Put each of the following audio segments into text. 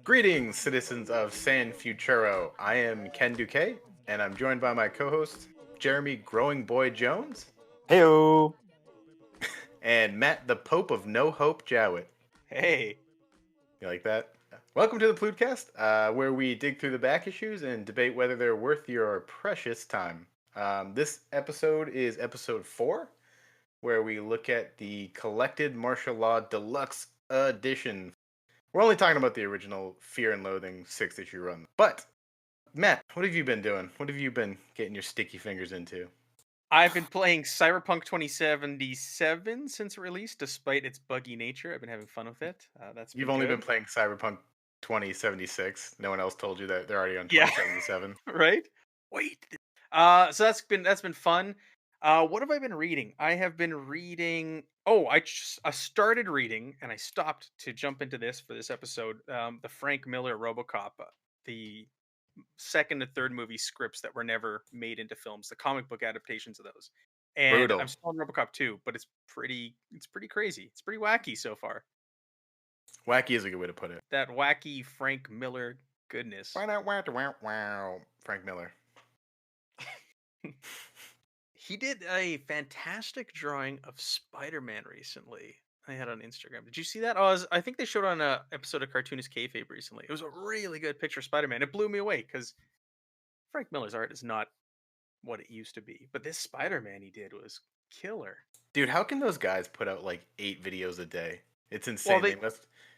Greetings, citizens of San Futuro. I am Ken Duque, and I'm joined by my co-host, Jeremy Growing Boy Jones, Heyo. and Matt the Pope of No Hope Jowett. Hey. You like that? Welcome to the Plewdcast, where we dig through the back issues and debate whether they're worth your precious time. This episode is episode 4, where we look at the Collected Marshal Law Deluxe Edition. We're only talking about the original Fear and Loathing 6-issue run. But, Matt, what have you been doing? What have you been getting your sticky fingers into? I've been playing Cyberpunk 2077 since release, despite its buggy nature. I've been having fun with it. You've only been playing Cyberpunk 2076. No one else told you that they're already on 2077. Right? Wait. So that's been fun. What have I been reading? I have been reading. Oh, I started reading and I stopped to jump into this for this episode. The Frank Miller RoboCop, the second and third movie scripts that were never made into films, the comic book adaptations of those. And brutal. I'm still on RoboCop 2, but it's pretty crazy. It's pretty wacky so far. Wacky is a good way to put it. That wacky Frank Miller goodness. Frank Miller. He did a fantastic drawing of Spider-Man recently. I had on Instagram. Did you see that? I think they showed on an episode of Cartoonist Kayfabe recently. It was a really good picture of Spider-Man. It blew me away because Frank Miller's art is not what it used to be. But this Spider-Man he did was killer. Dude, how can those guys put out like 8 videos a day? It's insane. Well,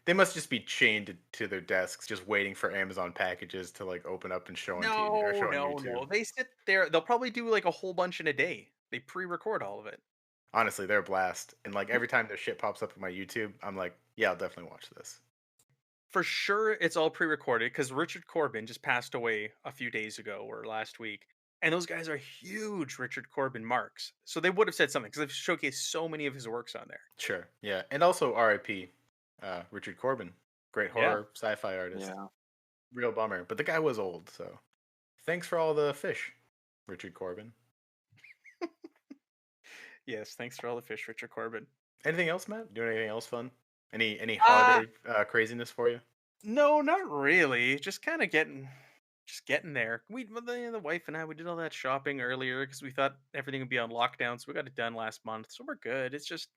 they must just be chained to their desks, just waiting for Amazon packages to like open up and show on TV or show on YouTube. No. They sit there. They'll probably do like a whole bunch in a day. They pre-record all of it. Honestly, they're a blast. And like every time their shit pops up on my YouTube, I'm like, yeah, I'll definitely watch this. For sure, it's all pre-recorded because Richard Corbin just passed away a few days ago or last week. And those guys are huge Richard Corbin marks. So they would have said something because they've showcased so many of his works on there. Sure. Yeah. And also R.I.P. Richard Corbin. Great horror sci-fi artist. Yeah. Real bummer. But the guy was old, so thanks for all the fish, Richard Corbin. Yes, thanks for all the fish, Richard Corbin. Anything else, Matt? Doing anything else fun? Any holiday craziness for you? No, not really. Just kind of getting there. The wife and I, we did all that shopping earlier because we thought everything would be on lockdown, so we got it done last month. So we're good. It's just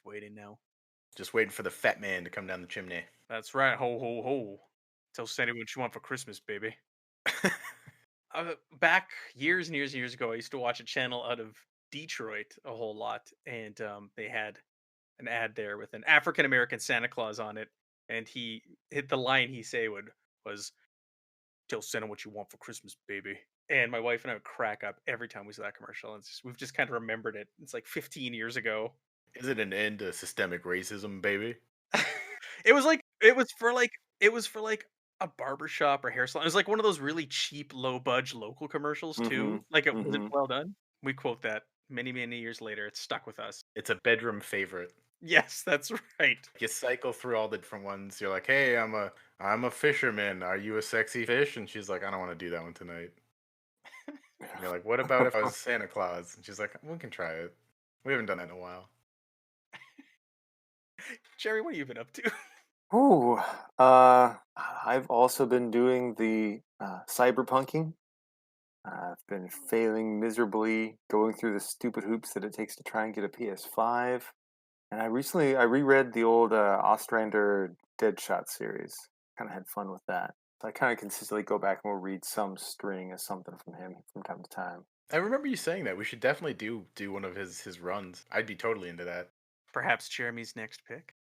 waiting now. Just waiting for the fat man to come down the chimney. That's right. Ho ho ho! Tell Sandy what you want for Christmas, baby. Back years and years and years ago, I used to watch a channel out of Detroit a whole lot, and they had an ad there with an African American Santa Claus on it, and he hit the line he was tell Santa what you want for Christmas, baby. And my wife and I would crack up every time we saw that commercial, and we've just kind of remembered it. It's like 15 years ago. Is it an end to systemic racism, baby? It was for a barbershop or hair salon. It was like one of those really cheap, low budge local commercials too. Like it was well done. We quote that many, many years later. It's stuck with us. It's a bedroom favorite. Yes, that's right. You cycle through all the different ones. You're like, hey, I'm a fisherman. Are you a sexy fish? And she's like, I don't want to do that one tonight. And you're like, what about if I was Santa Claus? And she's like, we can try it. We haven't done that in a while. Jerry, what have you been up to? Ooh, I've also been doing the cyberpunking. I've been failing miserably, going through the stupid hoops that it takes to try and get a PS5. And I reread the old Ostrander Deadshot series. Kind of had fun with that. So I kind of consistently go back and will read some string or something from him from time to time. I remember you saying that. We should definitely do one of his runs. I'd be totally into that. Perhaps Jeremy's next pick.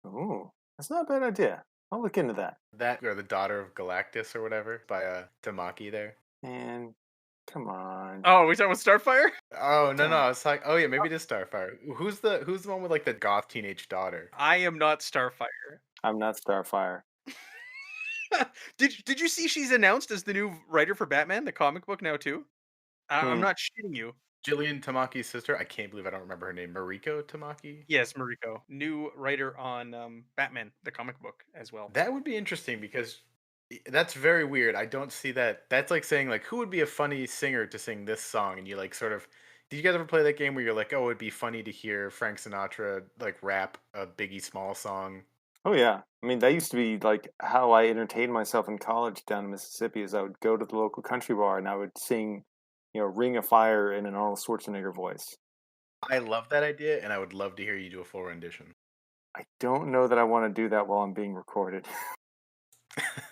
Ooh, that's not a bad idea. I'll look into that. That or the Daughter of Galactus or whatever by Tamaki there. And come on. Oh, we talking about Starfire? Oh no! It's like, oh yeah, maybe it is Starfire. Who's the one with like the goth teenage daughter? I am not Starfire. I'm not Starfire. Did you see she's announced as the new writer for Batman, the comic book now too? I'm not shitting you. Jillian Tamaki's sister. I can't believe I don't remember her name. Mariko Tamaki. Yes, Mariko, new writer on Batman, the comic book as well. That would be interesting because that's very weird. I don't see that. That's like saying like who would be a funny singer to sing this song, and you like sort of. Did you guys ever play that game where you're like, oh, it'd be funny to hear Frank Sinatra like rap a Biggie Small song? Oh yeah, I mean that used to be like how I entertained myself in college down in Mississippi. Is I would go to the local country bar and I would sing, "Ring of Fire" in an Arnold Schwarzenegger voice. I love that idea, and I would love to hear you do a full rendition. I don't know that I want to do that while I'm being recorded.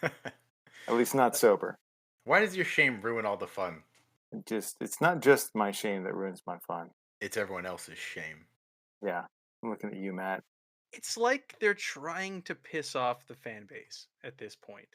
At least not sober. Why does your shame ruin all the fun? It's not just my shame that ruins my fun. It's everyone else's shame. Yeah, I'm looking at you, Matt. It's like they're trying to piss off the fan base at this point.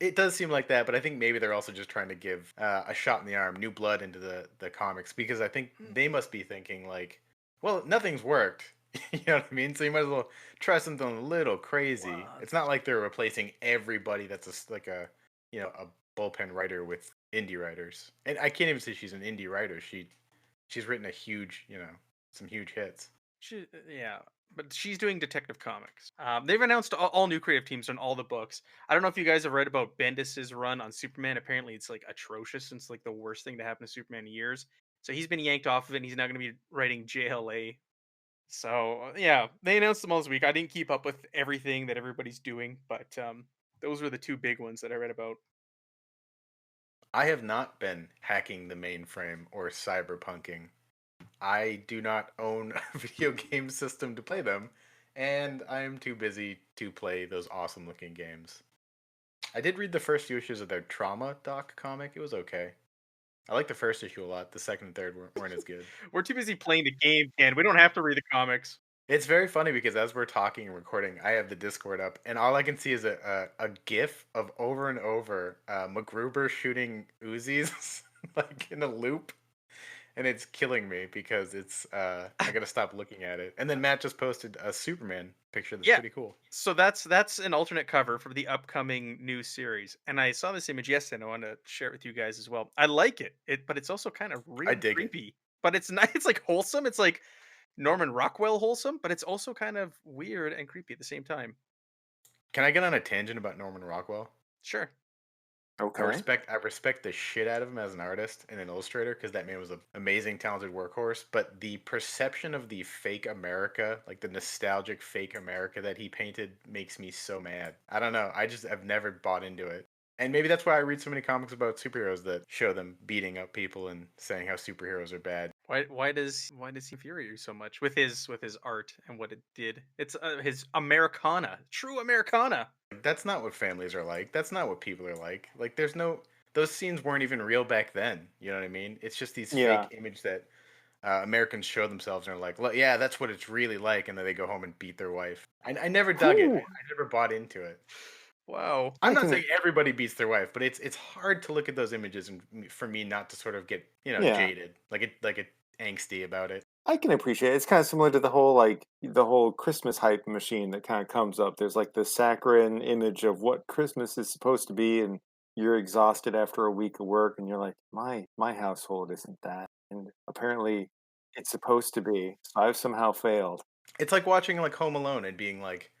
It does seem like that, but I think maybe they're also just trying to give a shot in the arm, new blood into the comics, because I think they must be thinking like, well, nothing's worked. You know what I mean? So you might as well try something a little crazy. What? It's not like they're replacing everybody that's like a a bullpen writer with indie writers. And I can't even say she's an indie writer. She's written a huge some huge hits. Yeah, but she's doing Detective Comics. They've announced all new creative teams on all the books. I don't know if you guys have read about Bendis's run on Superman. Apparently, it's like atrocious. It's like the worst thing to happen to Superman in years. So he's been yanked off of it. And he's now going to be writing JLA. So yeah, they announced them all this week. I didn't keep up with everything that everybody's doing, but those were the two big ones that I read about. I have not been hacking the mainframe or cyberpunking. I do not own a video game system to play them, and I am too busy to play those awesome looking games. I did read the first few issues of their Trauma Doc comic. It was okay. I like the first issue a lot. The second and third weren't as good. We're too busy playing the game, and we don't have to read the comics. It's very funny because as we're talking and recording, I have the Discord up, and all I can see is a GIF of over and over MacGruber shooting Uzis like in a loop, and it's killing me because it's I gotta stop looking at it. And then Matt just posted a Superman picture that's pretty cool. So that's an alternate cover for the upcoming new series, and I saw this image yesterday, and I want to share it with you guys as well. I like it, but it's also kind of I really dig it. creepy. But it's not. It's like wholesome. It's like Norman Rockwell wholesome, but it's also kind of weird and creepy at the same time. Can I get on a tangent about Norman Rockwell? Sure. Okay. I respect the shit out of him as an artist and an illustrator because that man was an amazing, talented workhorse. But the perception of the fake America, like the nostalgic fake America that he painted, makes me so mad. I don't know. I've never bought into it. And maybe that's why I read so many comics about superheroes that show them beating up people and saying how superheroes are bad. Why does he infuriate you so much with his art and what it did? It's his Americana, true Americana. That's not what families are like. That's not what people are like. Like those scenes weren't even real back then. You know what I mean? It's just these fake image that Americans show themselves and are like, well, yeah, that's what it's really like, and then they go home and beat their wife. I never dug it. I never bought into it. Wow. I'm not saying everybody beats their wife, but it's hard to look at those images and for me not to sort of get jaded, like it angsty about it. I can appreciate it. It's kind of similar to the whole Christmas hype machine that kind of comes up. There's like the saccharine image of what Christmas is supposed to be, and you're exhausted after a week of work, and you're like, my household isn't that, and apparently it's supposed to be. So I've somehow failed. It's like watching like Home Alone and being like,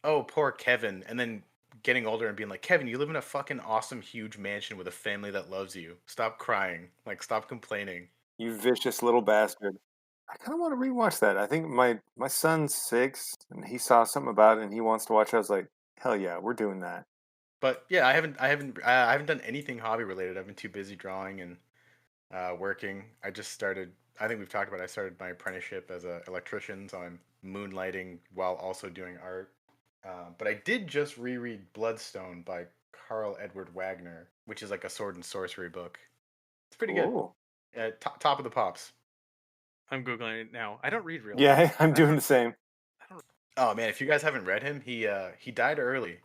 oh, poor Kevin, and then getting older and being like, Kevin, you live in a fucking awesome huge mansion with a family that loves you. Stop crying. Like, stop complaining. You vicious little bastard. I kind of want to rewatch that. I think my son's 6, and he saw something about it, and he wants to watch it. I was like, hell yeah, we're doing that. But yeah, I haven't done anything hobby related. I've been too busy drawing and working. I just started. I think we've talked about. I started my apprenticeship as an electrician, so I'm moonlighting while also doing art. But I did just reread Bloodstone by Carl Edward Wagner, which is like a sword and sorcery book. It's pretty good. Top of the pops. I'm googling it now. I don't read real. Yeah, I'm doing the same. Oh man, if you guys haven't read him, he died early,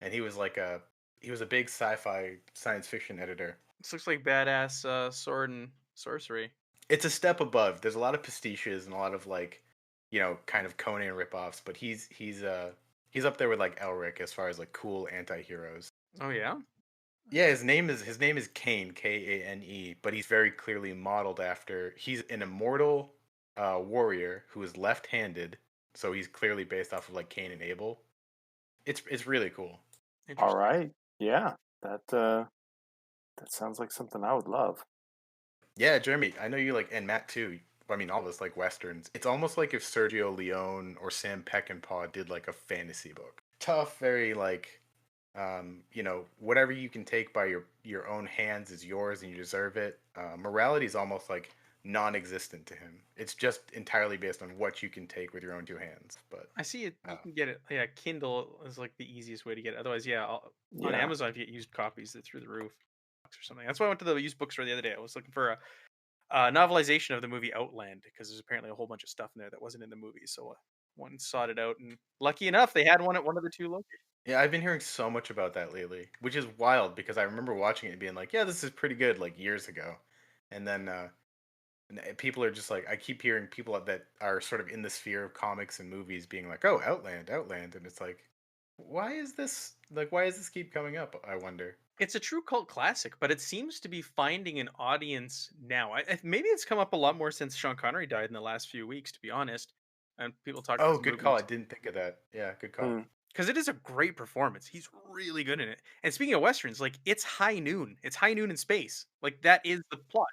and he was a big sci-fi science fiction editor. This looks like badass sword and sorcery. It's a step above. There's a lot of pastiches and a lot of like, kind of Conan ripoffs, but he's up there with like Elric as far as like cool anti-heroes. Oh yeah. Yeah, his name is Kane, Kane, but he's very clearly modeled after. He's an immortal warrior who is left-handed, so he's clearly based off of like Cain and Abel. It's really cool. All Interesting. right. Yeah. That sounds like something I would love. Yeah, Jeremy, I know you like, and Matt too. I mean, all of us like westerns. It's almost like if Sergio Leone or Sam Peckinpah did like a fantasy book. Tough, very like, whatever you can take by your own hands is yours and you deserve it. Morality is almost like non-existent to him. It's just entirely based on what you can take with your own two hands. But I see it. uh, You can get it. Yeah, Kindle is like the easiest way to get it. Otherwise, yeah, on Yeah. Amazon if you get used copies, they're through the roof or something. That's why I went to the used bookstore the other day. I was looking for a novelization of the movie Outland because there's apparently a whole bunch of stuff in there that wasn't in the movie. So one sought it out, and lucky enough, they had one at one of the two locations. yeah, I've been hearing so much about that lately, which is wild because I remember watching it and being like, yeah, this is pretty good like years ago, and then people are just like, I keep hearing people that are sort of in the sphere of comics and movies being like, oh, Outland, and it's like, why is this keep coming up? I wonder. It's a true cult classic, but it seems to be finding an audience now. Maybe it's come up a lot more since Sean Connery died in the last few weeks, to be honest. And people talk about Oh, his good call. I movies didn't think of that. Yeah, good call. Hmm. because it is a great performance. He's really good in it. And speaking of westerns, like it's high noon. It's high noon in space. Like that is the plot.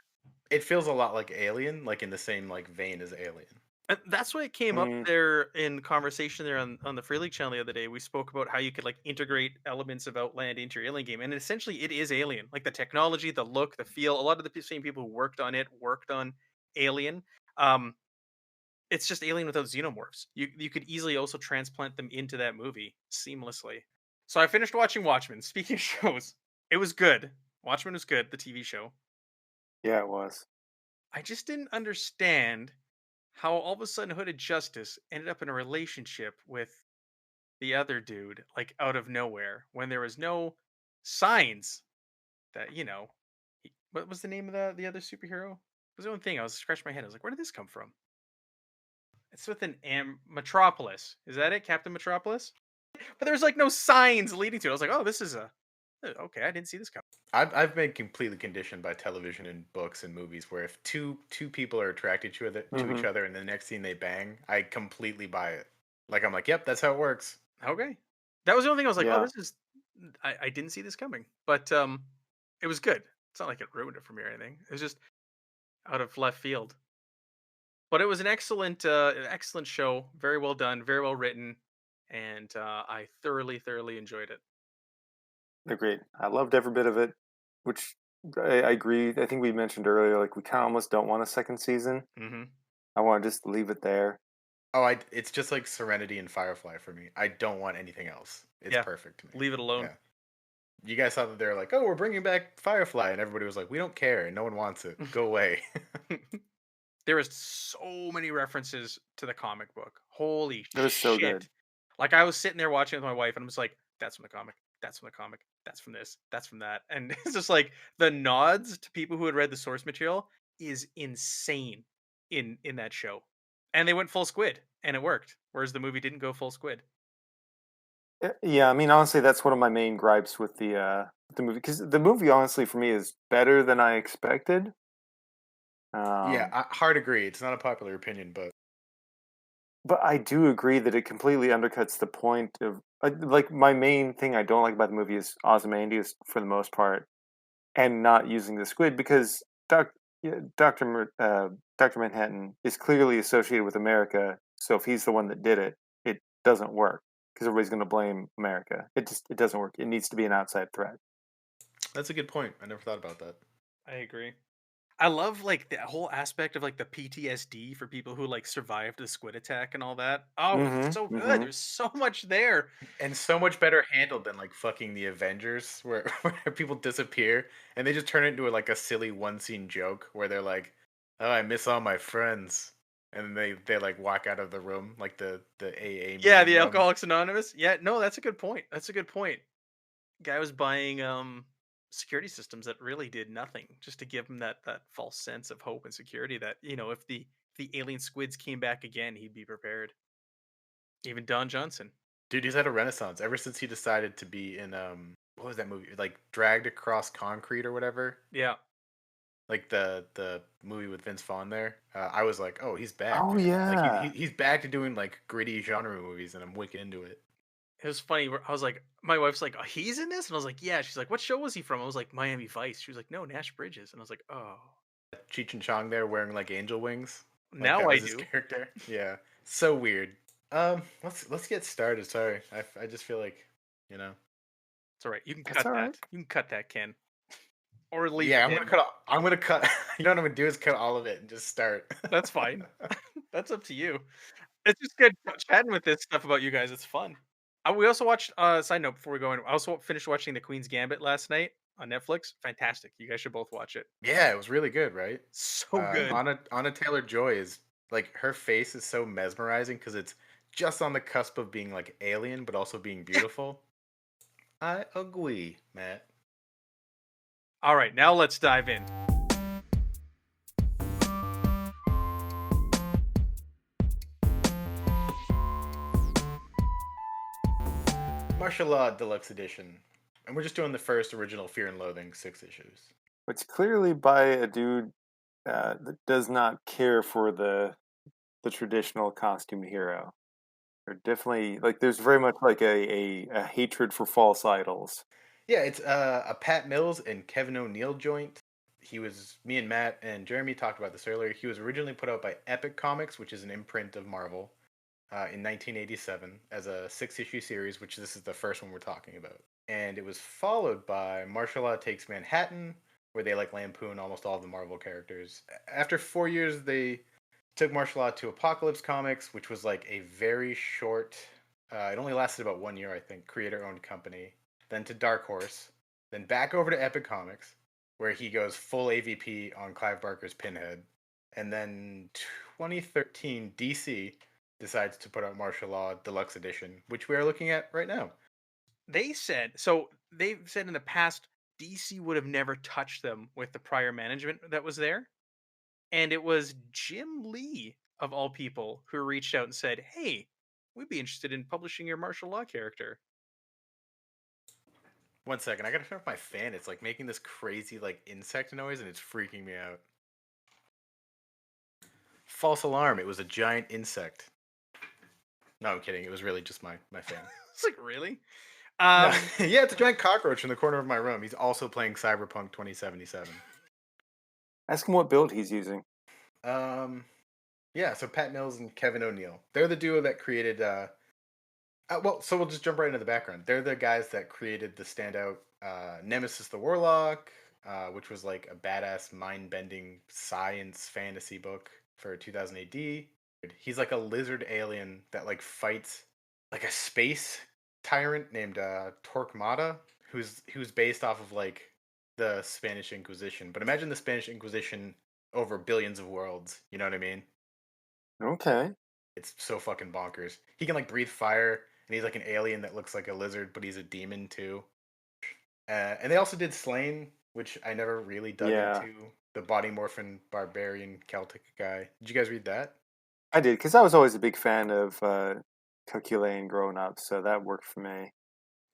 It feels a lot like Alien, like in the same like vein as Alien. And that's why it came up Hmm. there in conversation there on the Free League channel the other day. We spoke about how you could like integrate elements of Outland into your Alien game, and essentially it is Alien. Like the technology, the look, the feel. A lot of the same people who worked on it worked on Alien. Um, it's just Alien without xenomorphs. You could easily also transplant them into that movie seamlessly. So I finished watching Watchmen. Speaking of shows, it was good. Watchmen was good. The TV show. Yeah, it was. I just didn't understand how all of a sudden Hooded Justice ended up in a relationship with the other dude, like out of nowhere, when there was no signs that what was the name of the other superhero? It was the only thing I was scratching my head. I was like, where did this come from? It's with an Metropolis. Is that it, Captain Metropolis? But there's like no signs leading to it. I was like, oh, this is okay. I didn't see this coming. I've been completely conditioned by television and books and movies where if two people are attracted to each Hmm. other and the next scene they bang, I completely buy it. Like I'm like, yep, that's how it works. Okay, that was the only thing I was like, oh, Yeah. this is. I didn't see this coming, but it was good. It's not like it ruined it for me or anything. It was just out of left field. But it was an excellent show. Very well done, very well written, and I thoroughly enjoyed it. Agreed. I loved every bit of it, which I agree. I think we mentioned earlier, like we kind of almost don't want a second season. Hmm. I want to just leave it there. Oh, it's just like Serenity and Firefly for me. I don't want anything else. It's Yeah, perfect to me. leave it alone. Yeah. You guys thought that they're like, oh, we're bringing back Firefly, and everybody was like, we don't care, and no one wants it. Go away. There is so many references to the comic book. Holy It was so good. shit! Like I was sitting there watching with my wife, and I'm just like, "That's from the comic. That's from the comic. That's from this. That's from that." And it's just like the nods to people who had read the source material is insane in that show. And they went full squid, and it worked. Whereas the movie didn't go full squid. Yeah, I mean, honestly, that's one of my main gripes with the movie because the movie, honestly, for me, is better than I expected. Yeah, Um, hard agree. It's not a popular opinion, but but I do agree that it completely undercuts the point of like my main thing I don't like about the movie is Ozymandias for the most part, and not using the squid because yeah, Doctor Manhattan is clearly associated with America. So if he's the one that did it, it doesn't work because everybody's going to blame America. It doesn't work. It needs to be an outside threat. that's a good point. I never thought about that. I agree. I love like the whole aspect of like the PTSD for people who like survived the squid attack and all that. Oh, it's so Mm-hmm. good. Mm-hmm. There's so much there. And so much better handled than like fucking the Avengers, where people disappear and they just turn it into like a silly one scene joke where they're like, "Oh, I miss all my friends," and then they like walk out of the room, like the AA Yeah, meeting the room. Alcoholics Anonymous. Yeah, no, that's a good point. That's a good point. Guy was buying security systems that really did nothing just to give him that false sense of hope and security that, if the alien squids came back again, he'd be prepared. Even Don Johnson. Dude, he's had a renaissance ever since he decided to be in what was that movie? Like Dragged Across Concrete or whatever. Yeah. Like the movie with Vince Vaughn there. I was like, oh, he's back, Oh man. Like yeah. he's back to doing like gritty genre movies, and I'm wicked into it. It was funny. I was like, my wife's like, oh, he's in this? And I was like, yeah. She's like, what show was he from? I was like, Miami Vice. She was like, no, Nash Bridges. And I was like, oh, Cheech and Chong there wearing like angel wings. Like now that I was his do. character. Yeah. So weird. Let's get started. Sorry. I just feel like, you know. It's all right. You can That's cut all that. right. You can cut that, Ken. Or leave Yeah, it I'm gonna in. cut I'm gonna cut you know what I'm gonna do is cut all of it and just start. That's fine. That's up to you. It's just good chatting with this stuff about you guys. It's fun. We also watched. Side note before we go in, I also finished watching The Queen's Gambit last night on Netflix. Fantastic. You guys should both watch it. Yeah, it was really good, right? So good. Anna Taylor-Joy is like her face is so mesmerizing because it's just on the cusp of being like alien but also being beautiful. I agree, Matt. All right, now let's dive in. Marshal Law Deluxe Edition. And we're just doing the first original Fear and Loathing 6 issues. It's clearly by a dude that does not care for the traditional costumed hero. They're definitely like there's very much like a hatred for false idols. Yeah, it's a Pat Mills and Kevin O'Neill joint. Me and Matt and Jeremy talked about this earlier. He was originally put out by Epic Comics, which is an imprint of Marvel, in 1987 as a 6-issue series, which this is the first one we're talking about. And it was followed by Marshal Law Takes Manhattan, where they like lampoon almost all of the Marvel characters. After 4 years, they took Marshal Law to Apocalypse Comics, which was like a very short. It only lasted about 1 year, I think. Creator-owned company. Then to Dark Horse. Then back over to Epic Comics, where he goes full AVP on Clive Barker's Pinhead. And then 2013, DC decides to put out Marshal Law Deluxe Edition, which we are looking at right now. They've said in the past DC would have never touched them with the prior management that was there. And it was Jim Lee, of all people, who reached out and said, hey, we'd be interested in publishing your Marshal Law character. 1 second, I gotta turn off my fan. It's like making this crazy like insect noise and it's freaking me out. False alarm, it was a giant insect. No, I'm kidding. It was really just my fan. It's like, really? No. Yeah, it's a giant cockroach in the corner of my room. He's also playing Cyberpunk 2077. Ask him what build he's using. Yeah, so Pat Mills and Kevin O'Neill. They're the duo that created so we'll just jump right into the background. They're the guys that created the standout Nemesis the Warlock, which was like a badass mind-bending science fantasy book for 2000 AD. He's like a lizard alien that like fights like a space tyrant named Torquemada, who's based off of like the Spanish Inquisition. But imagine the Spanish Inquisition over billions of worlds. You know what I mean? Okay. It's so fucking bonkers. He can like breathe fire, and he's like an alien that looks like a lizard, but he's a demon too. And they also did Slain, which I never really dug into. The body morphin barbarian Celtic guy. Did you guys read that? I did, because I was always a big fan of Coculain growing up, so that worked for me.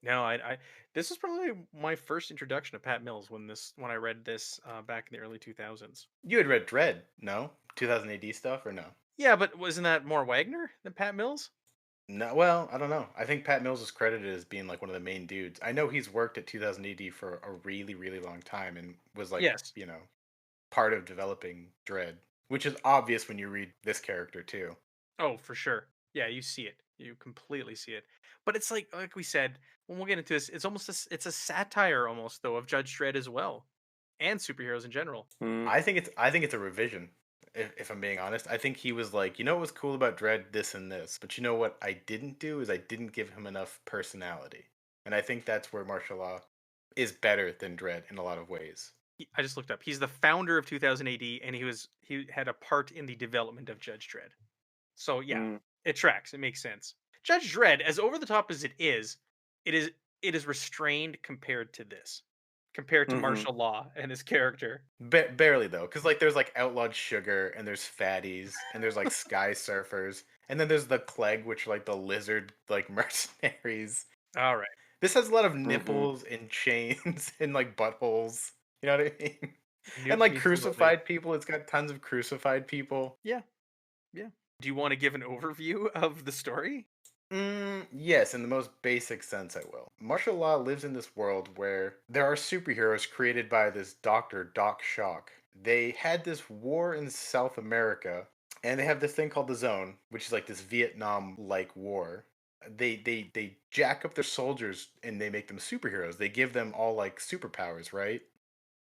No, I this was probably my first introduction to Pat Mills when I read this back in the early 2000s. You had read Dread, no? 2000 AD stuff, or no? Yeah, but wasn't that more Wagner than Pat Mills? No, well, I don't know. I think Pat Mills is credited as being like one of the main dudes. I know he's worked at 2000 AD for a really, really long time and was like, yes, part of developing Dread, which is obvious when you read this character too. Oh, for sure. Yeah, you see it. You completely see it. But it's like we said, when we'll get into this, it's almost it's a satire almost though of Judge Dredd as well, and superheroes in general. I think it's a revision. If I'm being honest, I think he was like, what was cool about Dredd, this and this, but you know what I didn't do is I didn't give him enough personality, and I think that's where Marshal Law is better than Dredd in a lot of ways. I just looked up. He's the founder of 2000 AD, and he had a part in the development of Judge Dredd. So yeah, it tracks. It makes sense. Judge Dredd, as over the top as it is restrained compared to this. Compared to Marshal Law and his character. Barely though, because like there's like outlawed sugar and there's fatties and there's like sky surfers and then there's the Clegg, which are like the lizard like mercenaries. All right. This has a lot of Mm-hmm. nipples and chains and like buttholes. You know what I mean? And Nuke like me slowly. crucified people. It's got tons of crucified people. Yeah, yeah. Do you want to give an overview of the story? Yes, in the most basic sense, I will. Martial Law lives in this world where there are superheroes created by this doctor, Doc Shock. They had this war in South America, and they have this thing called the Zone, which is like this Vietnam-like war. They jack up their soldiers and they make them superheroes. They give them all like superpowers, right?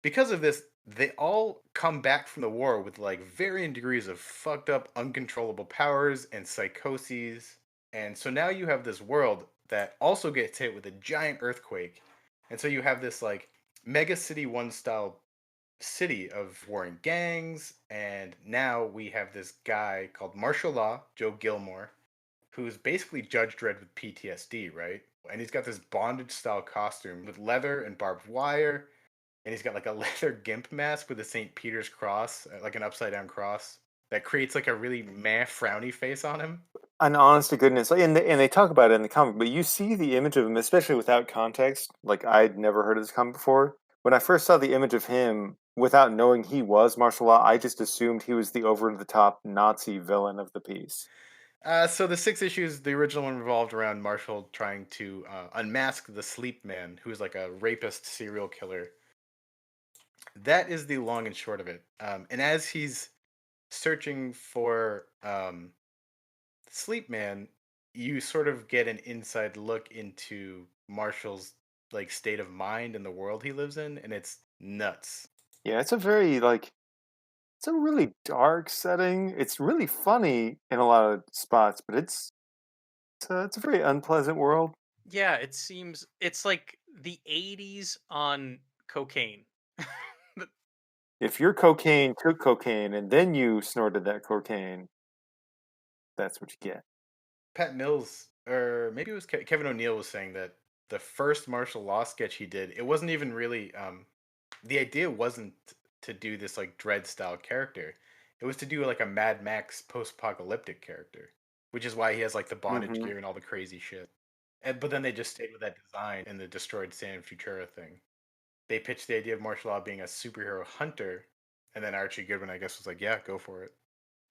Because of this, they all come back from the war with like varying degrees of fucked up, uncontrollable powers and psychoses. And so now you have this world that also gets hit with a giant earthquake. And so you have this like Mega City 1 style city of warring gangs. And now we have this guy called Marshal Law, Joe Gilmore, who's basically Judge Dredd with PTSD, right? And he's got this bondage style costume with leather and barbed wire, and he's got like a leather gimp mask with a St. Peter's cross, like an upside down cross that creates like a really meh frowny face on him. An honest to goodness, like, and they talk about it in the comic, but you see the image of him, especially without context. Like I'd never heard of this comic before. When I first saw the image of him, without knowing he was martial law, I just assumed he was the over the top Nazi villain of the piece. So the 6 issues, the original one revolved around Marshall trying to unmask the Sleep Man, who's like a rapist serial killer. That is the long and short of it. And as he's searching for Sleep Man, you sort of get an inside look into Marshall's like state of mind and the world he lives in, and it's nuts. Yeah, it's a very like it's a really dark setting. It's really funny in a lot of spots, but it's a very unpleasant world. Yeah, it seems it's like the 80s on cocaine. If your cocaine took cocaine and then you snorted that cocaine, that's what you get. Pat Mills, or maybe it was Kevin O'Neill, was saying that the first martial law sketch he did, it wasn't even really. The idea wasn't to do this like Dread style character. It was to do like a Mad Max post apocalyptic character, which is why he has like the bondage Hmm. gear and all the crazy shit. But then they just stayed with that design in the destroyed San Futura thing. They pitched the idea of martial law being a superhero hunter, and then Archie Goodwin, I guess, was like, "Yeah, go for it."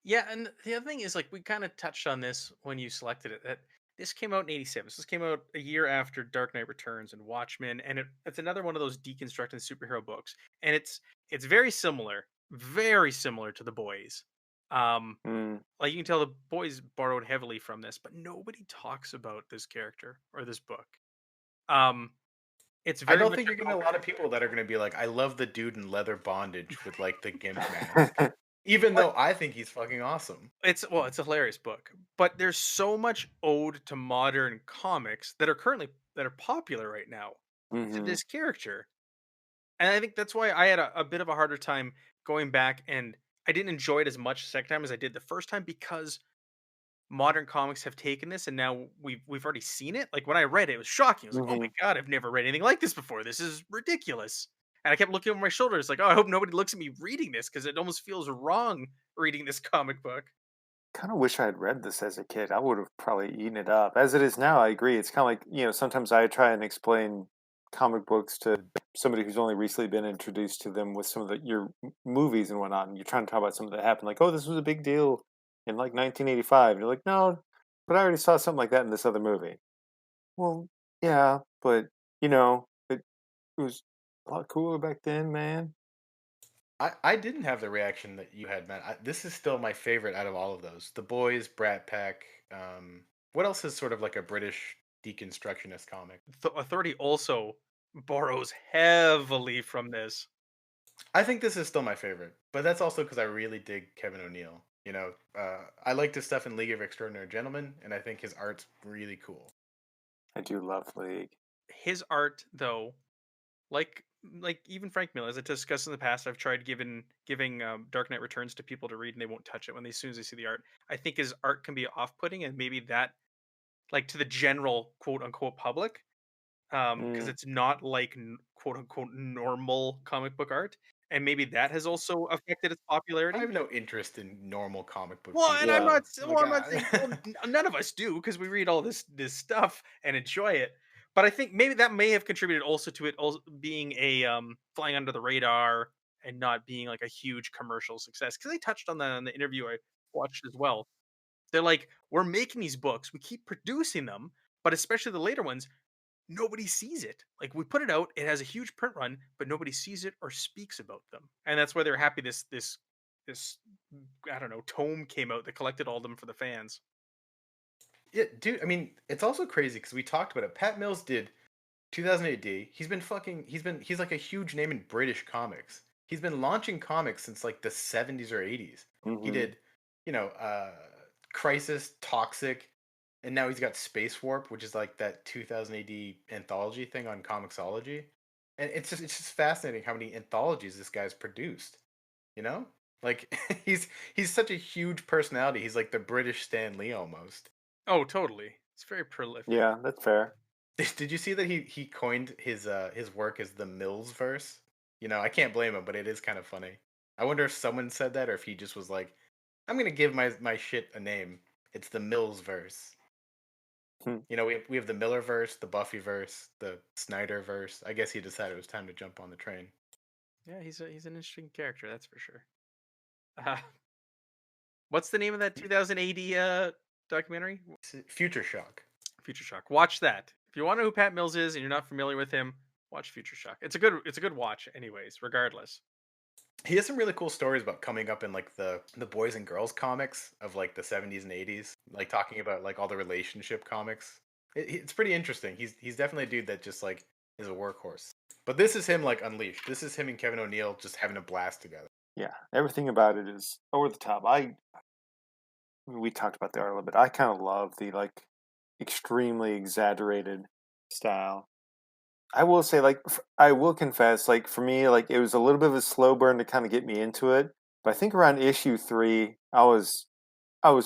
Yeah, and the other thing is like we kind of touched on this when you selected it that this came out in 87. So this came out a year after Dark Knight Returns and Watchmen, and it's another one of those deconstructing superhero books. And it's very similar to The Boys. Mm. Like you can tell the Boys borrowed heavily from this, but nobody talks about this character or this book. Um it's I very don't much think you're a gonna get a lot of people that are gonna be like, "I love the dude in leather bondage with like the gimp mask," even though I think he's fucking awesome. it's a hilarious book, but there's so much ode to modern comics that are popular right now to Hmm. this character. And I think that's why I had a bit of a harder time going back and I didn't enjoy it as much the second time as I did the first time because modern comics have taken this and now we've already seen it. Like when I read it, it was shocking. I was like, "Oh my Hmm. god, I've never read anything like this before. This is ridiculous." And I kept looking over my shoulders like, "Oh, I hope nobody looks at me reading this because it almost feels wrong reading this comic book." Kind of wish I had read this as a kid. I would have probably eaten it up. As it is now, I agree. It's kind of like, sometimes I try and explain comic books to somebody who's only recently been introduced to them with some of your movies and whatnot. And you're trying to talk about something that happened, like, oh, this was a big deal in like 1985. And you're like, no, but I already saw something like that in this other movie. Well, yeah, but it was a lot cooler back then, man. I didn't have the reaction that you had, man. This is still my favorite out of all of those. The Boys, Brat Pack. What else is sort of like a British deconstructionist comic? Authority also borrows heavily from this. I think this is still my favorite, but that's also because I really dig Kevin O'Neill. I like his stuff in League of Extraordinary Gentlemen, and I think his art's really cool. I do love League. His art, though, like even Frank Miller, as I discussed in the past, I've tried giving Dark Knight Returns to people to read, and they won't touch it when as soon as they see the art. I think his art can be off-putting, and maybe that, like to the general quote unquote public, because Mm. it's not like quote unquote normal comic book art, and maybe that has also affected its I popularity. have no interest in normal comic book Well, and people. Yeah. I'm not Like, saying well, none of us do because we read all this stuff and enjoy it. But I think maybe that may have contributed also to it also being a flying under the radar and not being like a huge commercial success. Because they touched on that in the interview I watched as well. They're like, we're making these books, we keep producing them, but especially the later ones, nobody sees it. Like we put it out, it has a huge print run, but nobody sees it or speaks about them. And that's why they're happy this I don't know, tome came out that collected all of them for the fans. Yeah, dude. I mean, it's also crazy because we talked about it. Pat Mills did 2008 D. He's like a huge name in British comics. He's been launching comics since like the 70s or 80s. He Mm-hmm. did, you know, Crisis, Toxic, and now he's got Space Warp, which is like that 2000 AD anthology thing on Comixology. And it's just fascinating how many anthologies this guy's produced. You know, like he's such a huge personality. He's like the British Stan Lee almost. Oh, totally. It's very prolific. Yeah, that's fair. Did you see that he coined his work as the Mills verse? You know, I can't blame him, but it is kind of funny. I wonder if someone said that or if he just was like, I'm gonna give my shit a name. It's the Mills verse. Hmm. You know, we have the Miller verse, the Buffy verse, the Snyder verse. I guess he decided it was time to jump on the train. Yeah, he's an interesting character, that's for sure. Uh, what's the name of that 2080 documentary? Future Shock. Future Shock. Watch that. If you want to know who Pat Mills is and you're not familiar with him, watch Future Shock. It's a good watch, anyways, regardless. He has some really cool stories about coming up in like the boys and girls comics of like the 70s and 80s, like talking about like all the relationship comics. It's pretty interesting. He's definitely a dude that just like is a workhorse. But this is him like unleashed. This is him and Kevin O'Neill just having a blast together. Yeah, everything about it is over the top. We talked about the art a little bit. I kind of love the like extremely exaggerated style. I will say, like, I will confess, like, for me, like, it was a little bit of a slow burn to kind of get me into it. But I think around issue 3, I was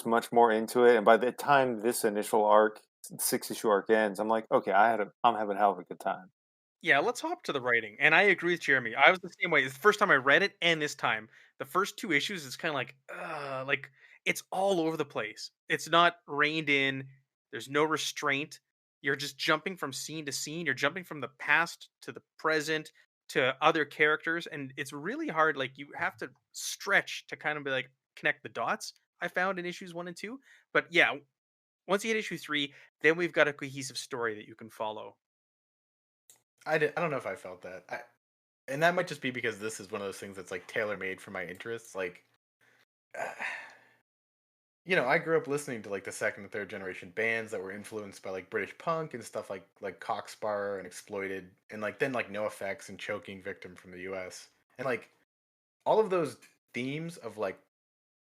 much more into it. And by the time this initial arc, 6 issue arc ends, I'm like, okay, I'm having a hell of a good time. Yeah, let's hop to the writing. And I agree with Jeremy. I was the same way. It's the first time I read it, and this time, the first two issues, it's kind of like it's all over the place. It's not reined in. There's no restraint. You're just jumping from scene to scene. You're jumping from the past to the present to other characters, and it's really hard. Like you have to stretch to kind of be like connect the dots. I found in issues 1 and 2, but yeah, once you hit issue 3, then we've got a cohesive story that you can follow. I don't know if I felt that. And that might just be because this is one of those things that's like tailor made for my interests. Like, uh, you know, I grew up listening to like the second and third generation bands that were influenced by like British punk and stuff like Cockspur and Exploited, and like then like No Effects and Choking Victim from the U.S. And like all of those themes of like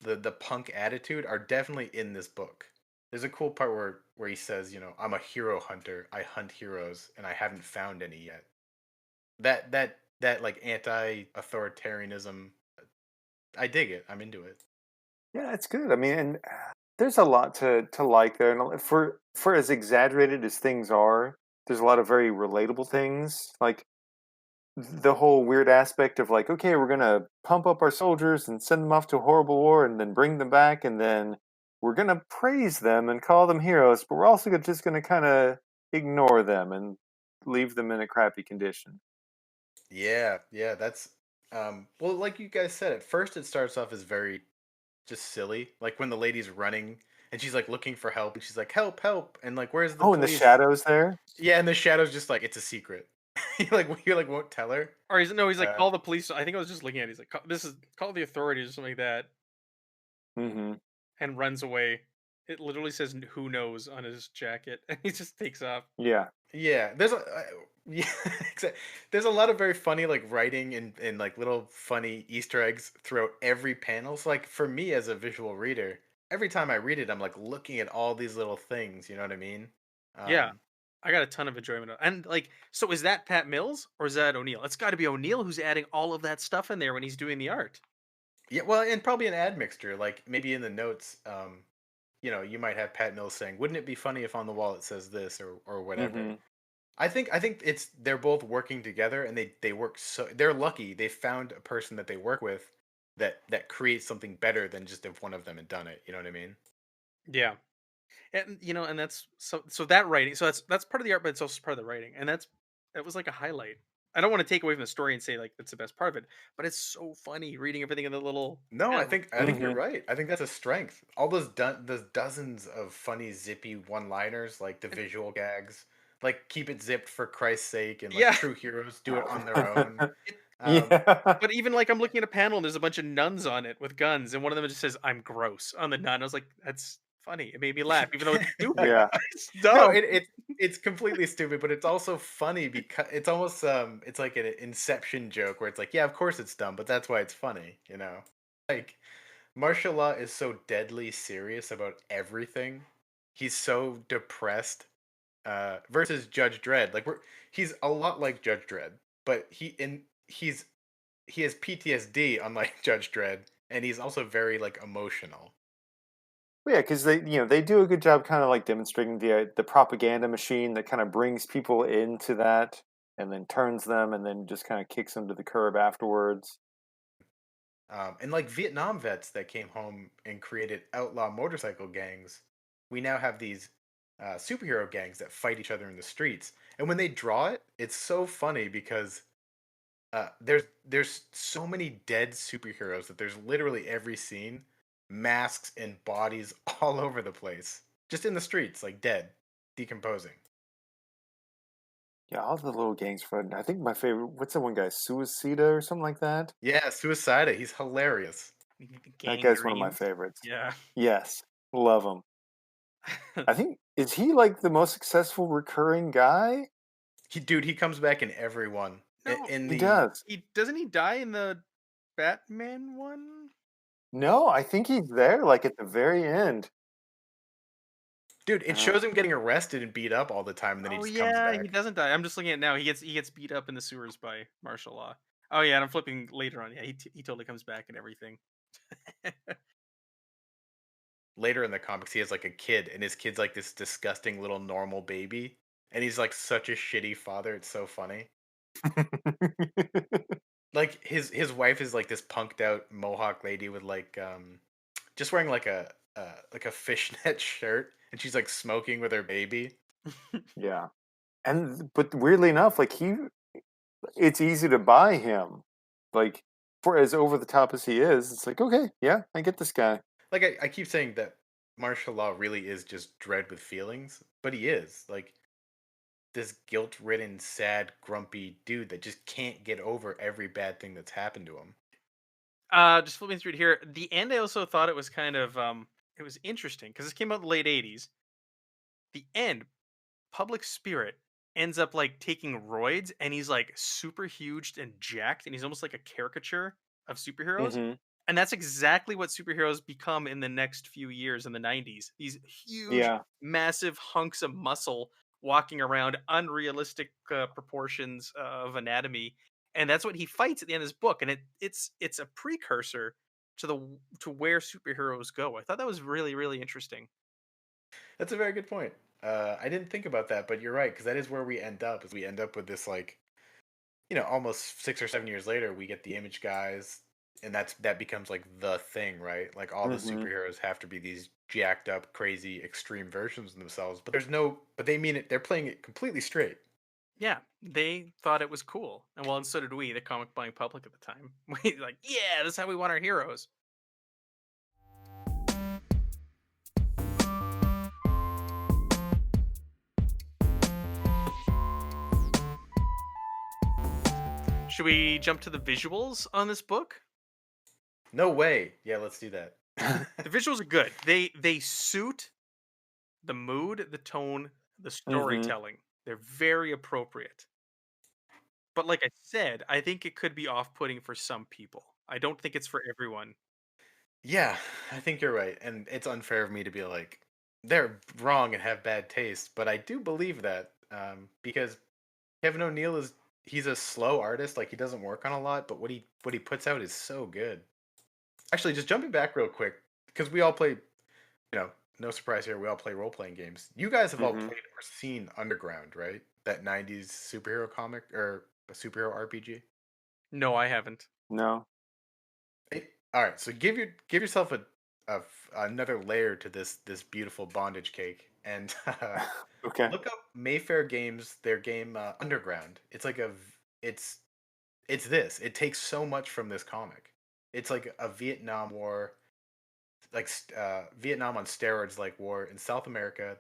the punk attitude are definitely in this book. There's a cool part where he says, you know, I'm a hero hunter. I hunt heroes, and I haven't found any yet. That like anti-authoritarianism. I dig it. I'm into it. Yeah, it's good. I mean, and there's a lot to like there. And for as exaggerated as things are, there's a lot of very relatable things. Like the whole weird aspect of like, okay, we're gonna pump up our soldiers and send them off to a horrible war, and then bring them back, and then we're gonna praise them and call them heroes, but we're also just gonna kind of ignore them and leave them in a crappy condition. Yeah, yeah, that's well, like you guys said, at first it starts off as very just silly. Like when the lady's running and she's like looking for help and she's like, "Help, help." And like, "Where's the Oh, and the police?" shadows there. Yeah, and the shadow's just like, "It's a secret." you like won't tell her. Or he's no, he's like, Uh call the police. I think I was just looking at it. He's like, this is call the authorities or something like that, Mm-hmm. and runs away. It literally says "Who knows" on his jacket, and he just takes off. Yeah. yeah, yeah, there's a lot of very funny like writing and like little funny Easter eggs throughout every panel. So like for me as a visual reader, every time I read it, I'm like looking at all these little things. You know what I mean? Yeah, Um, I got a ton of enjoyment. And like, so is that Pat Mills or is that O'Neill? It's got to be O'Neill who's adding all of that stuff in there when he's doing the art. yeah, well, and probably an ad mixture. Like maybe in the notes, you know, you might have Pat Mills saying, "Wouldn't it be funny if on the wall it says this or whatever." Mm-hmm. I think it's they're both working together and they work so they're lucky they found a person that they work with that creates something better than just if one of them had done it. You know what I mean? Yeah. And and that's so that writing. So that's part of the art, but it's also part of the writing, and that was like a highlight. I don't want to take away from the story and say like that's the best part of it, but it's so funny reading everything in the little No, I panel. think I think you're right. I think that's a strength. All those dozens of funny zippy one-liners, like the And, visual gags, like keep it zipped for Christ's sake, and like yeah, true heroes do it on their own. it, Um, Yeah. but even like I'm looking at a panel and there's a bunch of nuns on it with guns, and one of them just says "I'm gross" on the nun. I was like, that's funny. It made me laugh, even though it's stupid. Yeah. It's no, dumb. it's completely stupid, but it's also funny because it's almost it's like an Inception joke where it's like, yeah, of course it's dumb, but that's why it's funny, you know? Like Marshall Law is so deadly serious about everything. He's so depressed. Versus Judge Dredd, like he's a lot like Judge Dredd, but he has PTSD unlike Judge Dredd, and he's also very like emotional. Yeah, because they do a good job kind of like demonstrating the propaganda machine that kind of brings people into that and then turns them and then just kind of kicks them to the curb afterwards. And like Vietnam vets that came home and created outlaw motorcycle gangs, we now have these superhero gangs that fight each other in the streets. And when they draw it, it's so funny because there's so many dead superheroes that there's literally every scene, masks and bodies all over the place, just in the streets, like dead, decomposing. Yeah, all the little gangs fun. I think my favorite, what's that one guy, Suicida or something like that? Yeah, Suicida, he's hilarious. That guy's one of my Gangrene. favorites. Yeah. Yes, love him. I think, is he like the most successful recurring guy? He comes back in every one. No, In He the does. he doesn't he die in the Batman one? No, I think he's there like at the very end. Dude, it Uh, shows him getting arrested and beat up all the time, and then he Oh just comes yeah, he back. doesn't die. I'm just looking at it now. He gets beat up in the sewers by Marshal Law. Oh yeah, and I'm flipping later on. Yeah, he totally comes back and everything. Later in the comics, he has like a kid, and his kid's like this disgusting little normal baby, and he's like such a shitty father. It's so funny. Like his wife is like this punked out mohawk lady with like just wearing like a fishnet shirt, and she's like smoking with her baby. yeah. But weirdly enough, like it's easy to buy him. Like for as over the top as he is, it's like, okay, yeah, I get this guy. Like I keep saying that martial law really is just dread with feelings, but he is like this guilt-ridden, sad, grumpy dude that just can't get over every bad thing that's happened to him. Just flipping through it here. The end, I also thought it was kind of it was interesting because this came out in the late '80s. The end, Public Spirit ends up like taking roids, and he's like super huge and jacked, and he's almost like a caricature of superheroes. Mm-hmm. And that's exactly what superheroes become in the next few years in the '90s. These huge, Yeah. massive hunks of muscle walking around, unrealistic proportions of anatomy, and that's what he fights at the end of this book. And it's a precursor to to where superheroes go. I thought that was really really interesting. That's a very good point. I didn't think about that, but you're right because that is where we end up. Is we end up with this like almost 6 or 7 years later, we get the Image guys, and that becomes like the thing, right? Like all the Mm-hmm. superheroes have to be these jacked up, crazy, extreme versions of themselves. But there's no, but they mean it. They're playing it completely straight. Yeah, they thought it was cool, and well, and so did we, the comic buying public at the time. We like, yeah, this is how we want our heroes. Should we jump to the visuals on this book? No way. Yeah, let's do that. The visuals are good. They suit the mood, the tone, the Mm-hmm. storytelling. They're very appropriate. But like I said, I think it could be off-putting for some people. I don't think it's for everyone. Yeah, I think you're right, and it's unfair of me to be like they're wrong and have bad taste, but I do believe that because Kevin O'Neill he's a slow artist, like he doesn't work on a lot, but what he puts out is so good. Actually, just jumping back real quick because we all play, no surprise here, we all play role playing games. You guys have all Mm-hmm. played or seen Underground, right? That '90s superhero comic or a superhero RPG. No, I haven't. No. All right, so give yourself another layer to this beautiful bondage cake. And Okay. look up Mayfair Games, their game Underground. It's like it's it's this. It takes so much from this comic. It's like a Vietnam War, like Vietnam on steroids, like war in South America.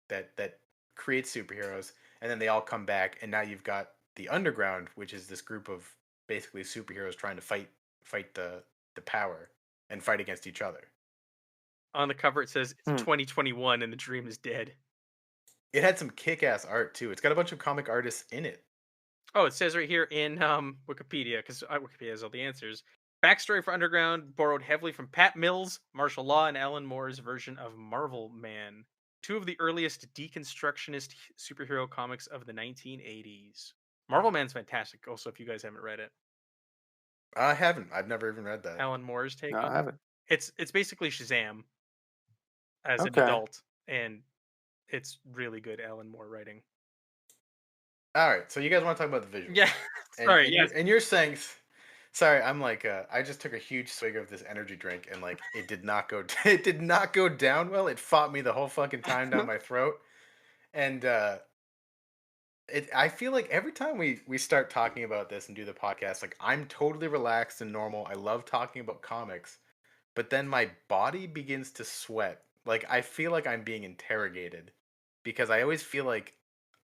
That creates superheroes, and then they all come back, and now you've got the Underground, which is this group of basically superheroes trying to fight the power and fight against each other. On the cover, it says it's Hmm. 2021 and the dream is dead. It had some kick-ass art too. It's got a bunch of comic artists in it. Oh, it says right here in Wikipedia, because Wikipedia has all the answers. Backstory for Underground borrowed heavily from Pat Mills, Marshal Law, and Alan Moore's version of Marvel Man, two of the earliest deconstructionist superhero comics of the 1980s. Marvel Man's fantastic. Also, if you guys haven't read it, I haven't. I've never even read that. Alan Moore's take No, I on it. haven't. It's basically Shazam as an Okay. adult, and it's really good Alan Moore writing. All right, so you guys want to talk about the visuals? Yeah, And, sorry. and Yes, you're saying, sorry, I'm like, I just took a huge swig of this energy drink, and like, it did not go, it did not go down well. It fought me the whole fucking time down my throat, and I feel like every time we start talking about this and do the podcast, like I'm totally relaxed and normal. I love talking about comics, but then my body begins to sweat. Like I feel like I'm being interrogated because I always feel like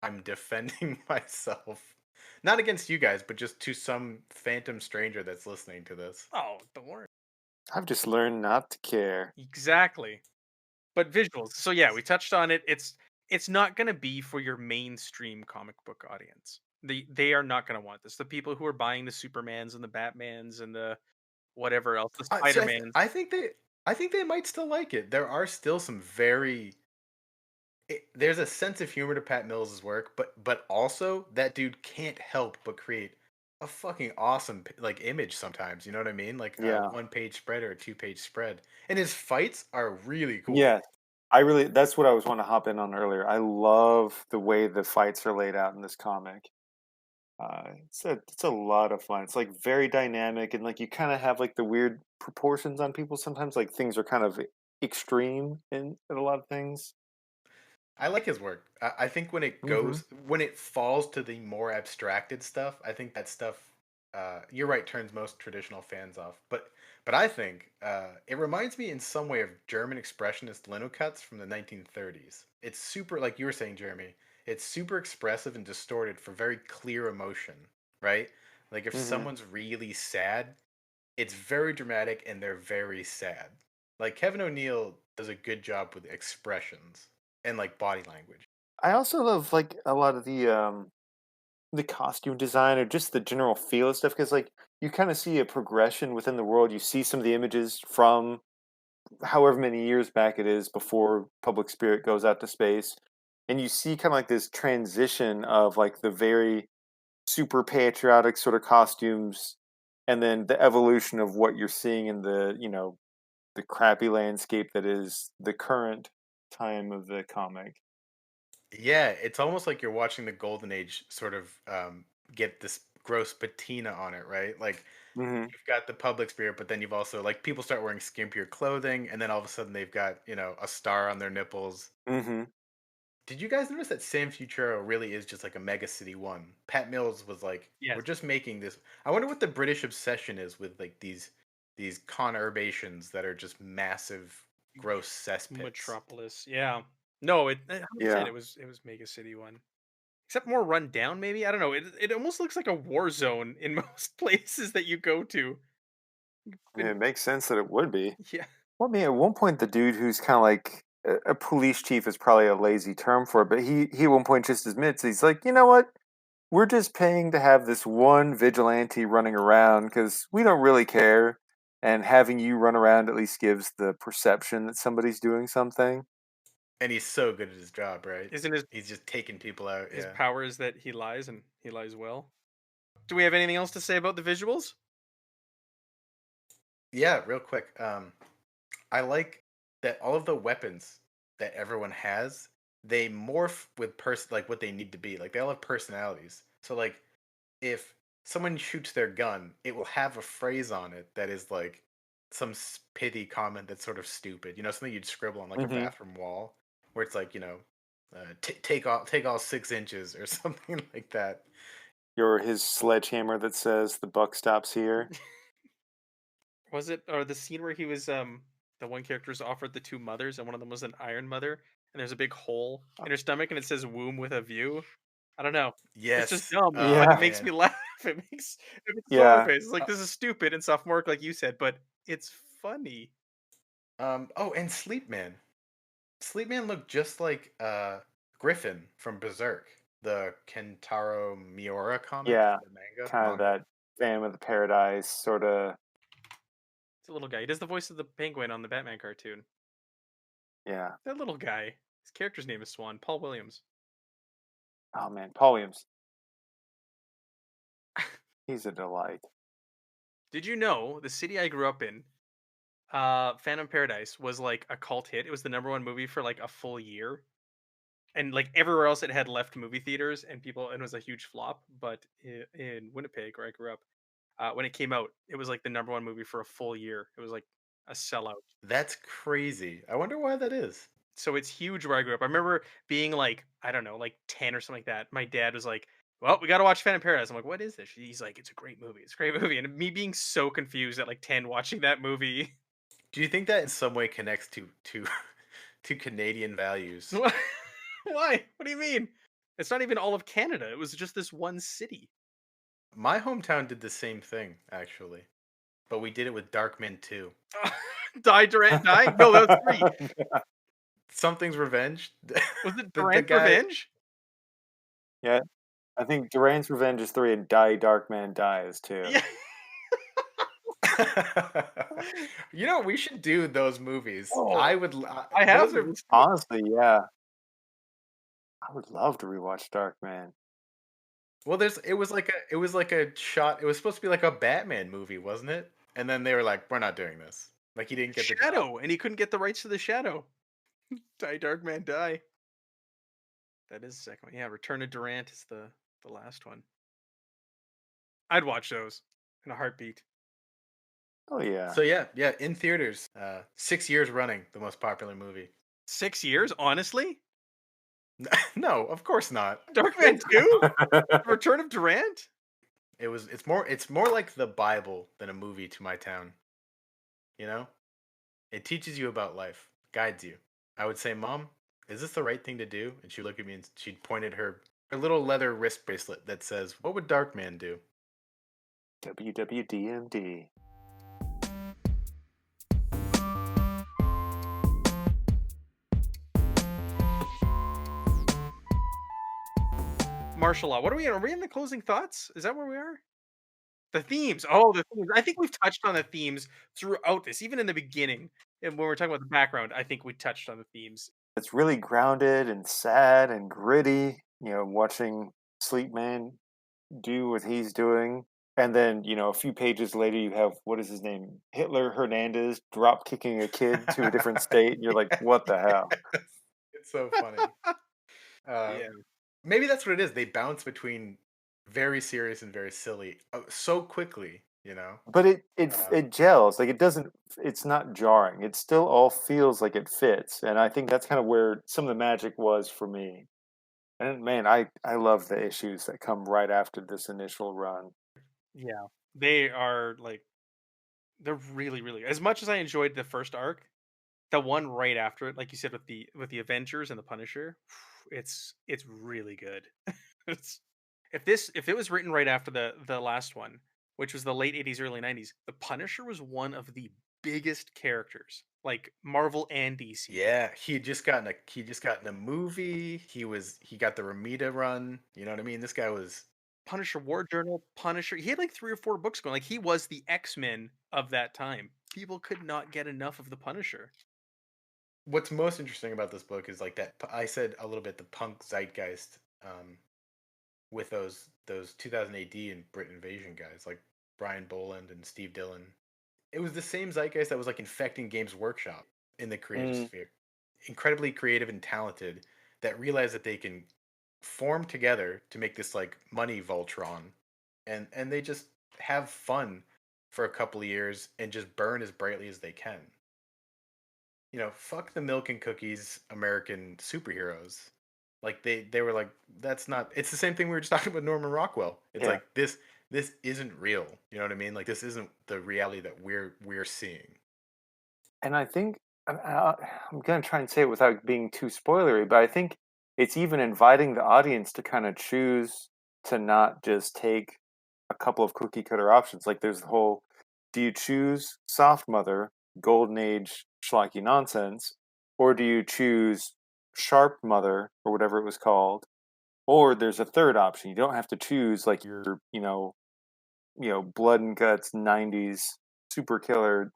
I'm defending myself. Not against you guys, but just to some phantom stranger that's listening to this. oh, don't worry. I've just learned not to care. Exactly. But visuals. So yeah, we touched on it. It's not going to be for your mainstream comic book audience. They are not going to want this. The people who are buying the Supermans and the Batmans and the whatever else, the See, Spider-Mans. I think they might still like it. There are still some very there's a sense of humor to Pat Mills' work, but also that dude can't help but create a fucking awesome like image sometimes. You know what I mean? Like a Yeah. 1-page spread or a 2-page spread, and his fights are really cool. Yeah. That's what I was want to hop in on earlier. I love the way the fights are laid out in this comic. It's a lot of fun. It's like very dynamic, and like you kind of have like the weird proportions on people sometimes. Like things are kind of extreme in a lot of things. I like his work. I think when it Mm-hmm. when it falls to the more abstracted stuff, I think that stuff, you're right, turns most traditional fans off. But I think it reminds me in some way of German expressionist linocuts from the 1930s. It's super, like you were saying, Jeremy. It's super expressive and distorted for very clear emotion, right? Like if Mm-hmm. someone's really sad, it's very dramatic and they're very sad. Like Kevin O'Neill does a good job with expressions and like body language. I also love like a lot of the costume design or just the general feel of stuff because like you kind of see a progression within the world. You see some of the images from however many years back it is before Public Spirit goes out to space, and you see kind of like this transition of like the very super patriotic sort of costumes, and then the evolution of what you're seeing in the the crappy landscape that is the current time of the comic. Yeah, it's almost like you're watching the Golden Age sort of get this gross patina on it, right? Like Hmm. you've got the public spirit, but then you've also like people start wearing skimpier clothing, and then all of a sudden they've got a star on their nipples. Hmm. Did you guys notice that San Futuro really is just like a Mega City 1? Pat Mills was like, Yes, we're just making this. I wonder what the British obsession is with like these conurbations that are just massive, gross cesspits. Metropolis. Yeah. No, 100%. Yeah. It was Mega City one. Except more run down, maybe. I don't know. It almost looks like a war zone in most places that you go to. Yeah, it makes sense that it would be. Yeah. Well, I mean, at one point, the dude who's kind of like a police chief is probably a lazy term for it, but he at one point just admits he's like, you know what? We're just paying to have this one vigilante running around because we don't really care, and having you run around at least gives the perception that somebody's doing something. And he's so good at his job, right? Isn't his He's just taking people out. his Yeah. power is that he lies and he lies well? Do we have anything else to say about the visuals? Yeah, real quick. I like that all of the weapons that everyone has, they morph with like what they need to be. Like they all have personalities. So like if someone shoots their gun, it will have a phrase on it that is like pithy comment that's sort of stupid. You know, something you'd scribble on like a Mm-hmm. bathroom wall, where it's like, take all 6 inches or something like that. Or his sledgehammer that says the buck stops here. Was it or the scene where he was the one character's offered the two mothers and one of them was an iron mother and there's a big hole in her stomach and it says womb with a view? I don't know. It's just Yes. dumb, Oh but it Yeah. makes me man. laugh. It makes solar Yeah. face. It's like this is stupid and sophomoric like you said, but it's funny. Oh, and Sleep Man. Sleep Man looked just like Griffin from Berserk, the Kentaro Miura comic, Yeah. the manga. Kind of Manga. that Phantom of the Paradise sort of. It's a little guy. He does the voice of the penguin on the Batman cartoon. Yeah. That little guy. His character's name is Swan, Paul Williams. Oh man, Paul Williams. He's a delight. Did you know the city I grew up in, Phantom Paradise was like a cult hit. It was the number one movie for like a full year. And like everywhere else it had left movie theaters and it was a huge flop, but in Winnipeg where I grew up, when it came out, it was like the number one movie for a full year. It was like a sellout. That's crazy. I wonder why that is. So it's huge where I grew up. I remember being like, I don't know, like 10 or something like that. My dad was like, "Well, we got to watch Phantom Paradise." I'm like, "What is this?" He's like, "It's a great movie. It's a great movie." And me being so confused at like 10 watching that movie. Do you think that in some way connects to to Canadian values? Why? What do you mean? It's not even all of Canada. It was just this one city. My hometown did the same thing, actually, but we did it with Darkman 2. Die Durant die? No, that was 3. Something's Revenge. Was it the Durant guy. Revenge? Yeah. I think Durant's Revenge is 3 and Die Darkman Die is 2. Yeah. We should do those movies. Oh, I would. I have Those are. them. Honestly, yeah. I would love to rewatch Darkman. Well, it was like a shot. It was supposed to be like a Batman movie, wasn't it? And then they were like, "We're not doing this." Like he didn't get the job. Shadow, and he couldn't get the rights to the Shadow. Die Darkman Die. That is the second one. Yeah, Return of Durant is the last one. I'd watch those in a heartbeat. Oh yeah. So yeah, in theaters, 6 years running, the most popular movie. 6 years, honestly? No, of course not. Darkman 2? Return of Durant? It's more like the Bible than a movie to my town. You know? It teaches you about life, guides you. I would say, "Mom, is this the right thing to do?" And she'd look at me and she'd point at her little leather wrist bracelet that says, "What would Darkman do?" WWDMD. Marshal Law. What are we in? Are we in the closing thoughts? Is that where we are? The themes. Oh, the themes. I think we've touched on the themes throughout this, even in the beginning. And when we're talking about the background, I think we touched on the themes. It's really grounded and sad and gritty, watching Sleep Man do what he's doing. And then, a few pages later, you have, what is his name? Hitler Hernandez drop kicking a kid to a different state. And you're like, what the hell? It's so funny. Yeah. Maybe that's what it is. They bounce between very serious and very silly so quickly, But it gels. Like it's not jarring. It still all feels like it fits. And I think that's kind of where some of the magic was for me. And man, I love the issues that come right after this initial run. Yeah. They are like they're really, really as much as I enjoyed the first arc, the one right after it, like you said, with the Avengers and the Punisher, it's really good. If it was written right after the last one, which was the late 80s, early 90s, the Punisher was one of the biggest characters, like Marvel and DC. Yeah, he had just gotten a movie. He got the Ramita run. You know what I mean? This guy was Punisher War Journal, Punisher. He had like 3 or 4 books going. Like he was the X-Men of that time. People could not get enough of the Punisher. What's most interesting about this book is like that I said a little bit the punk zeitgeist with those 2000 AD and Brit Invasion guys like Brian Boland and Steve Dillon. It was the same zeitgeist that was like infecting Games Workshop in the creative sphere. Incredibly creative and talented that realize that they can form together to make this like money Voltron and they just have fun for a couple of years and just burn as brightly as they can. Fuck the milk and cookies American superheroes. Like they were like, that's not. It's the same thing we were just talking about Norman Rockwell. It's Yeah. like this isn't real. You know what I mean? Like this isn't the reality that we're seeing. And I think I'm going to try and say it without being too spoilery, but I think it's even inviting the audience to kind of choose to not just take a couple of cookie cutter options. Like there's the whole, do you choose soft mother, golden age schlocky nonsense, or do you choose sharp mother or whatever it was called? Or there's a third option. You don't have to choose like your, blood and guts 90s super killer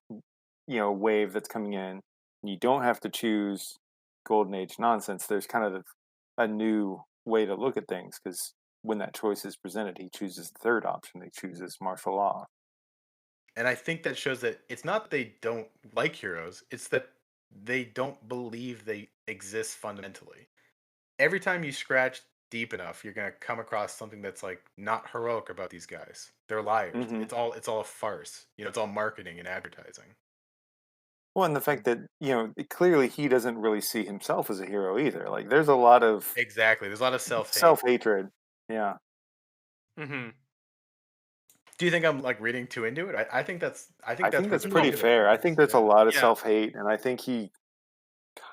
wave that's coming in. You don't have to choose golden age nonsense. There's kind of a new way to look at things, because when that choice is presented, he chooses the third option. He chooses martial law. And I think that shows that it's not that they don't like heroes, it's that they don't believe they exist fundamentally. Every time you scratch deep enough, you're going to come across something that's like not heroic about these guys. They're liars. Mm-hmm. It's all a farce. It's all marketing and advertising. Well, and the fact that clearly he doesn't really see himself as a hero either. Like there's a lot of Exactly. There's a lot of self-hate. self-hatred. Yeah. Mm-hmm. Do you think I'm like reading too into it? I think that's I think that's perfectly pretty good, of fair. I course. think there's a Yeah. lot of Yeah. self-hate, and I think he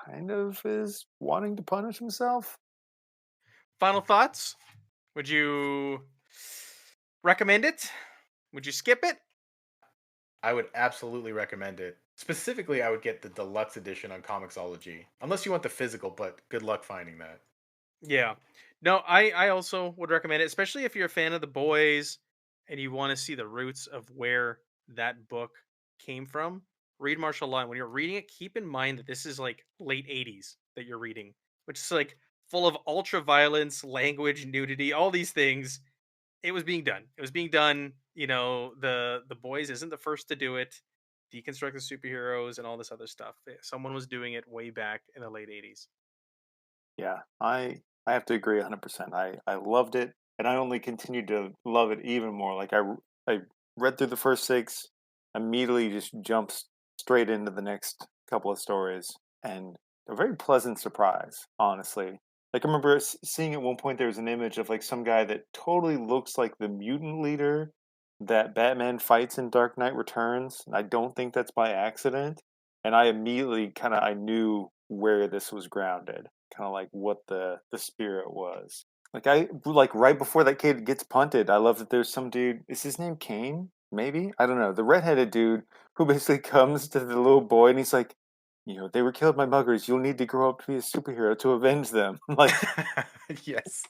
kind of is wanting to punish himself. Final thoughts? Would you recommend it? Would you skip it? I would absolutely recommend it. Specifically, I would get the deluxe edition on Comixology. Unless you want the physical, but good luck finding that. Yeah. No, I also would recommend it, especially if you're a fan of the boys and you want to see the roots of where that book came from. Read Marshal Law. And when you're reading it, keep in mind that this is like late 80s that you're reading, which is like full of ultra violence, language, nudity, all these things. It was being done. It was being done. The boys isn't the first to do it. Deconstruct the superheroes and all this other stuff. Someone was doing it way back in the late 80s. Yeah, I have to agree 100%. I loved it, and I only continued to love it even more. Like I read through the first six, immediately just jumped straight into the next couple of stories, and a very pleasant surprise, honestly. Like I remember seeing at one point there was an image of like some guy that totally looks like the mutant leader that Batman fights in Dark Knight Returns. And I don't think that's by accident. And I immediately I knew where this was grounded, kind of like what the spirit was. Like right before that kid gets punted, I love that there's some dude. Is his name Kane? Maybe, I don't know. The redheaded dude who basically comes to the little boy and he's like, they were killed by muggers. You'll need to grow up to be a superhero to avenge them. Like, Yes.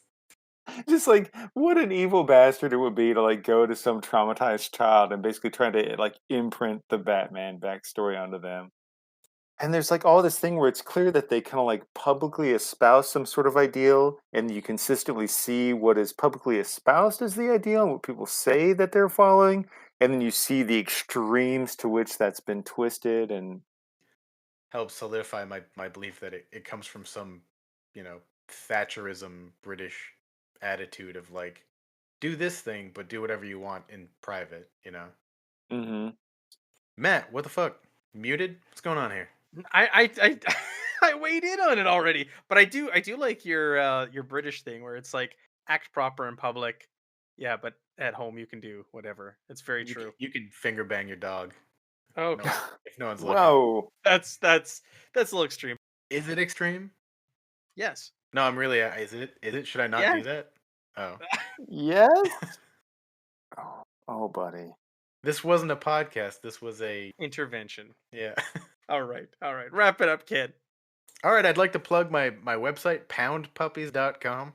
just like what an evil bastard it would be to like go to some traumatized child and basically try to like imprint the Batman backstory onto them. And there's like all this thing where it's clear that they kind of like publicly espouse some sort of ideal, and you consistently see what is publicly espoused as the ideal and what people say that they're following, and then you see the extremes to which that's been twisted. And Helps solidify my belief that it comes from some, Thatcherism British attitude of like, do this thing, but do whatever you want in private. mm-hmm. Matt, what the fuck? Muted? What's going on here? I I weighed in on it already, but I do like your British thing where it's like act proper in public, yeah, but at home you can do whatever. It's very You can, true. you can finger bang your dog. Oh, No, if no one's looking. Whoa. that's a little extreme. Is it extreme? Yes. No, I'm really. Is it? Is it? Should I not Yeah. do that? Oh, Yes. Oh, buddy. this wasn't a podcast. This was a Intervention. yeah. All right. All right. Wrap it up, kid. All right, I'd like to plug my website, poundpuppies.com.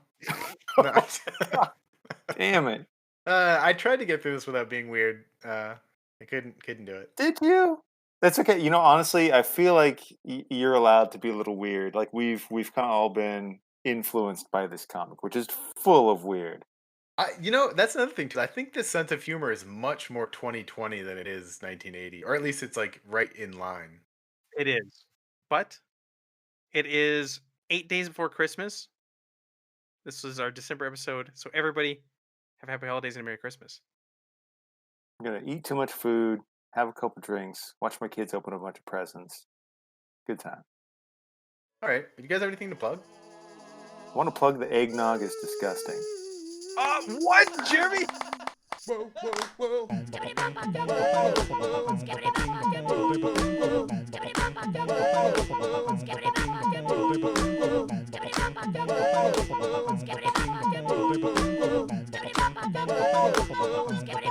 No. Damn it. I tried to get through this without being weird. I couldn't do it. Did you? That's okay. Honestly, I feel like you're allowed to be a little weird. Like we've kind of all been influenced by this comic, which is full of weird. That's another thing too. I think this sense of humor is much more 2020 than it is 1980, or at least it's like right in line. It is. But it is 8 days before Christmas. This is our December episode. So everybody have happy holidays and a Merry Christmas. I'm gonna eat too much food, have a couple drinks, watch my kids open a bunch of presents. Good time. All right. You guys have anything to plug? I want to plug the eggnog is disgusting. What, Jeremy? Whoa, whoa, whoa. Skibidi